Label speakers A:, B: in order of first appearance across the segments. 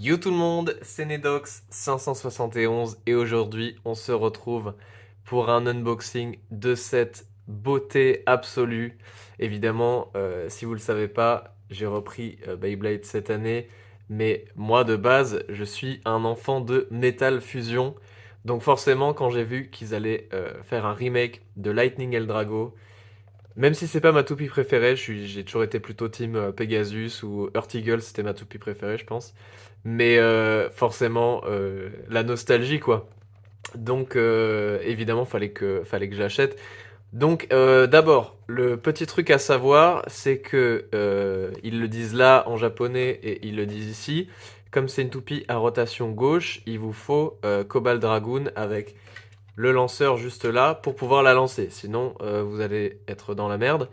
A: Yo tout le monde, c'est Nedox571 et aujourd'hui on se retrouve pour un unboxing de cette beauté absolue. Évidemment, si vous le savez pas, j'ai repris Beyblade cette année, mais moi de base je suis un enfant de Metal Fusion. Donc forcément quand j'ai vu qu'ils allaient faire un remake de Lightning Eldrago, même si c'est pas ma toupie préférée, j'ai toujours été plutôt team Pegasus ou Earth c'était ma toupie préférée, je pense. Mais forcément, la nostalgie, quoi. Donc, évidemment, fallait que j'achète. Donc, d'abord, le petit truc à savoir, c'est que ils le disent là en japonais et ils le disent ici. Comme c'est une toupie à rotation gauche, il vous faut Cobalt Dragoon avec le lanceur juste là pour pouvoir la lancer. Sinon, vous allez être dans la merde.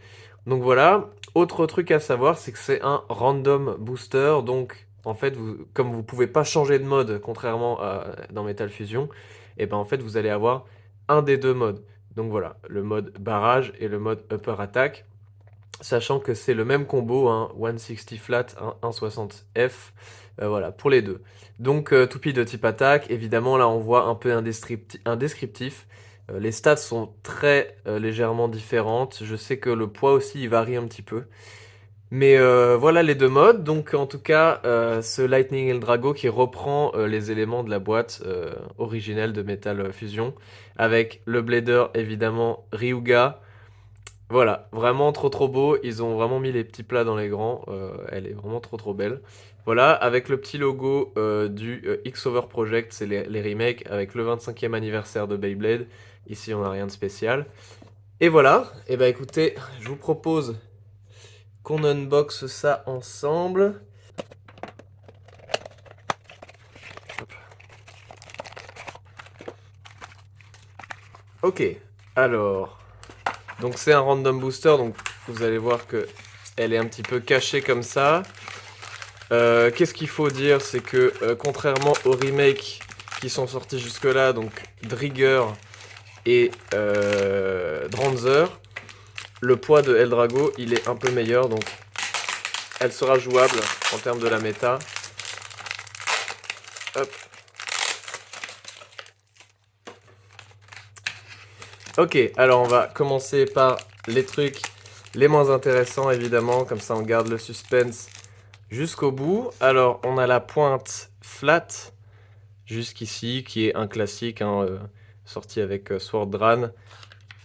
A: Donc voilà. Autre truc à savoir, c'est que c'est un random booster. Donc, en fait, comme vous pouvez pas changer de mode, contrairement à dans Metal Fusion, et ben en fait, vous allez avoir un des deux modes. Donc voilà, le mode barrage et le mode upper attack. Sachant que c'est le même combo, hein, 160 flat, 160 F, voilà, pour les deux. Donc, toupie de type attaque, évidemment, là on voit un peu un descriptif. Les stats sont très légèrement différentes. Je sais que le poids aussi il varie un petit peu. Mais voilà les deux modes. Donc, en tout cas, ce Lightning Eldrago qui reprend les éléments de la boîte originelle de Metal Fusion. Avec le Blader, évidemment, Ryuga. Voilà, vraiment trop beau. Ils ont vraiment mis les petits plats dans les grands. Elle est vraiment trop belle. Voilà, avec le petit logo du X-Over Project, c'est les remakes avec le 25e anniversaire de Beyblade. Ici, on n'a rien de spécial. Et voilà, et bah écoutez, je vous propose qu'on unboxe ça ensemble. Ok, alors, donc c'est un random booster, donc vous allez voir que elle est un petit peu cachée comme ça. Qu'est-ce qu'il faut dire, c'est que contrairement aux remakes qui sont sortis jusque-là, donc Drigger et Dranzer, le poids de Eldrago, il est un peu meilleur, donc elle sera jouable en termes de la méta. Hop. Ok, alors on va commencer par les trucs les moins intéressants, évidemment, comme ça on garde le suspense jusqu'au bout. Alors, on a la pointe flat, jusqu'ici, qui est un classique, hein, sorti avec Sword Dran.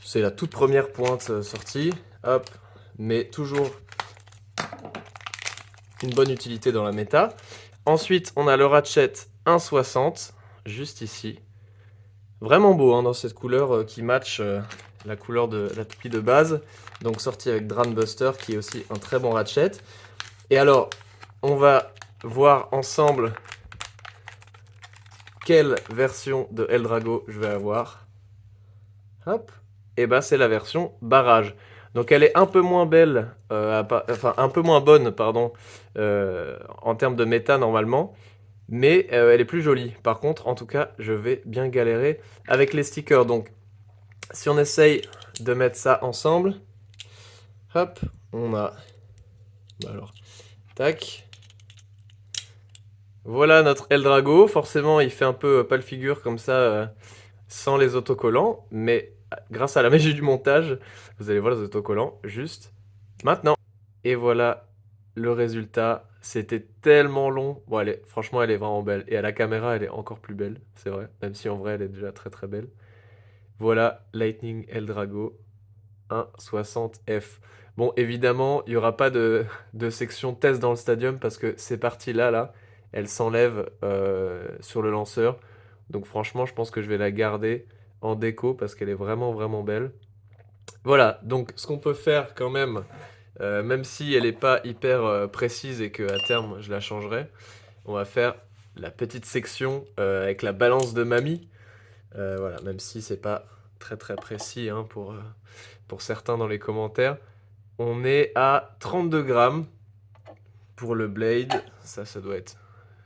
A: C'est la toute première pointe sortie. Hop, mais toujours une bonne utilité dans la méta. Ensuite, on a le Ratchet 1,60, juste ici. Vraiment beau hein, dans cette couleur qui match la couleur de la toupie de base. Donc sorti avec Dran Buster, qui est aussi un très bon Ratchet. Et alors, on va voir ensemble quelle version de Eldrago je vais avoir. Hop. Et bah c'est la version barrage. Donc elle est un peu moins belle, enfin un peu moins bonne, pardon, en termes de méta normalement, mais elle est plus jolie. Par contre, en tout cas, je vais bien galérer avec les stickers. Donc si on essaye de mettre ça ensemble, hop, on a, bah alors, tac. Voilà notre Eldrago. Forcément, il fait un peu pâle figure comme ça, sans les autocollants, mais grâce à la magie du montage, vous allez voir les autocollants juste maintenant. Et voilà le résultat. C'était tellement long. Bon, franchement, elle est vraiment belle. Et à la caméra, elle est encore plus belle, c'est vrai. Même si en vrai, elle est déjà très belle. Voilà Lightning Eldrago 1.60F. Bon, évidemment, il n'y aura pas de section test dans le stadium parce que ces parties-là, là, elles s'enlèvent sur le lanceur. Donc franchement, je pense que je vais la garder en déco parce qu'elle est vraiment belle. Voilà, donc ce qu'on peut faire quand même, même si elle n'est pas hyper précise et qu'à terme je la changerai, on va faire la petite section avec la balance de mamie. Voilà, même si c'est pas très précis hein, pour certains dans les commentaires. On est à 32 grammes pour le blade. Ça doit être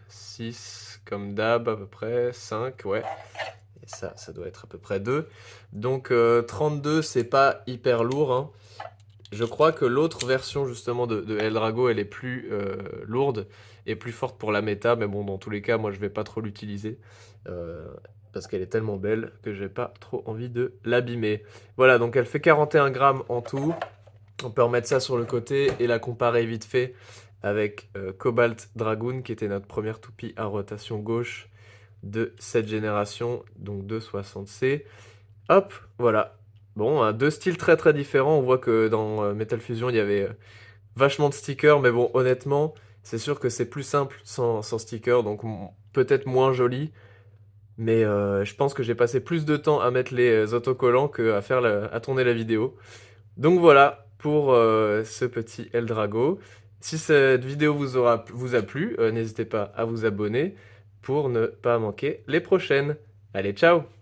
A: 6 comme d'hab à peu près, 5, ouais. Et ça doit être à peu près 2. Donc 32, c'est pas hyper lourd, hein. Je crois que l'autre version justement de Eldrago, elle est plus lourde et plus forte pour la méta, mais bon, dans tous les cas, moi je vais pas trop l'utiliser euh, parce qu'elle est tellement belle que j'ai pas trop envie de l'abîmer. Voilà, donc elle fait 41 grammes en tout. On peut remettre ça sur le côté et la comparer vite fait avec Cobalt Dragoon, qui était notre première toupie à rotation gauche de cette génération, donc de 60C. Hop, voilà. Bon, deux styles très très différents. On voit que dans Metal Fusion, il y avait vachement de stickers, mais bon, honnêtement, c'est sûr que c'est plus simple sans stickers, donc peut-être moins joli. Mais je pense que j'ai passé plus de temps à mettre les autocollants qu'à à tourner la vidéo. Donc voilà pour ce petit Eldrago. Si cette vidéo vous a plu, n'hésitez pas à vous abonner pour ne pas manquer les prochaines. Allez, ciao!